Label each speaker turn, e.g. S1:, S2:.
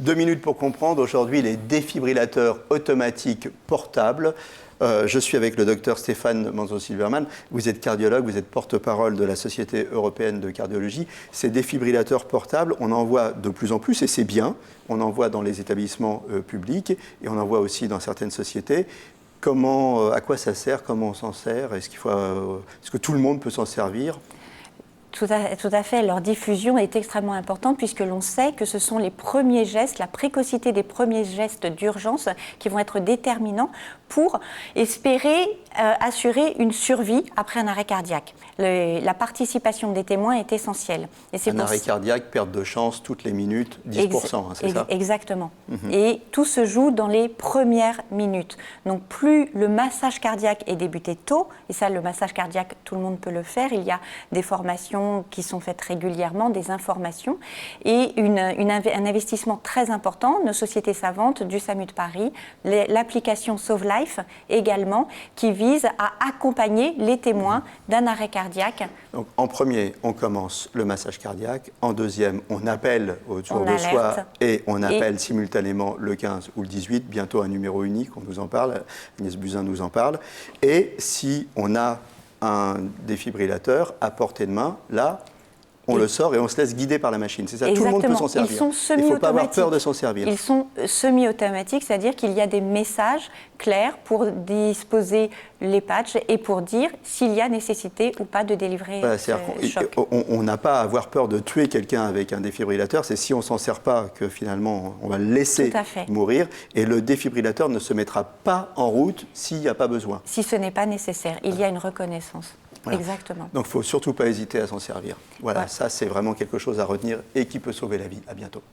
S1: 2 minutes pour comprendre. Aujourd'hui, les défibrillateurs automatiques portables. Je suis avec le docteur Stéphane Manzon-Silberman. Vous êtes cardiologue, vous êtes porte-parole de la Société européenne de cardiologie. Ces défibrillateurs portables, on en voit de plus en plus et c'est bien. On en voit dans les établissements publics et on en voit aussi dans certaines sociétés. À quoi ça sert? Comment on s'en sert? Est-ce que tout le monde peut s'en servir?
S2: Tout à fait. Leur diffusion est extrêmement importante puisque l'on sait que ce sont les premiers gestes, la précocité des premiers gestes d'urgence qui vont être déterminants pour espérer assurer une survie après un arrêt cardiaque. La participation des témoins est essentielle.
S1: Un arrêt cardiaque, perte de chance toutes les minutes, 10%, c'est ça?
S2: Exactement. Et tout se joue dans les premières minutes. Donc plus le massage cardiaque est débuté tôt, et ça le massage cardiaque, tout le monde peut le faire, il y a des formations qui sont faites régulièrement, des informations, et un investissement très important, nos sociétés savantes, du SAMU de Paris, l'application Sauve Life également, qui vise à accompagner les témoins d'un arrêt cardiaque.
S1: Donc, en premier, on commence le massage cardiaque. En deuxième, on appelle autour de soi et on appelle simultanément le 15 ou le 18, bientôt un numéro unique, on nous en parle, Agnès Buzyn nous en parle. Et si on a un défibrillateur à portée de main, là, on le sort et on se laisse guider par la machine. C'est ça,
S2: exactement.
S1: Tout le monde peut s'en servir.
S2: Ils sont semi-automatiques.
S1: Il ne faut pas avoir peur de s'en servir.
S2: Ils sont semi-automatiques, c'est-à-dire qu'il y a des messages clairs pour disposer les patchs et pour dire s'il y a nécessité ou pas de délivrer ce choc.
S1: On n'a pas à avoir peur de tuer quelqu'un avec un défibrillateur. C'est si on ne s'en sert pas que finalement on va le laisser mourir. Et le défibrillateur ne se mettra pas en route s'il n'y a pas besoin.
S2: Si ce n'est pas nécessaire, il y a une reconnaissance. Voilà. Exactement.
S1: Donc il ne faut surtout pas hésiter à s'en servir. Voilà, ça c'est vraiment quelque chose à retenir et qui peut sauver la vie. À bientôt.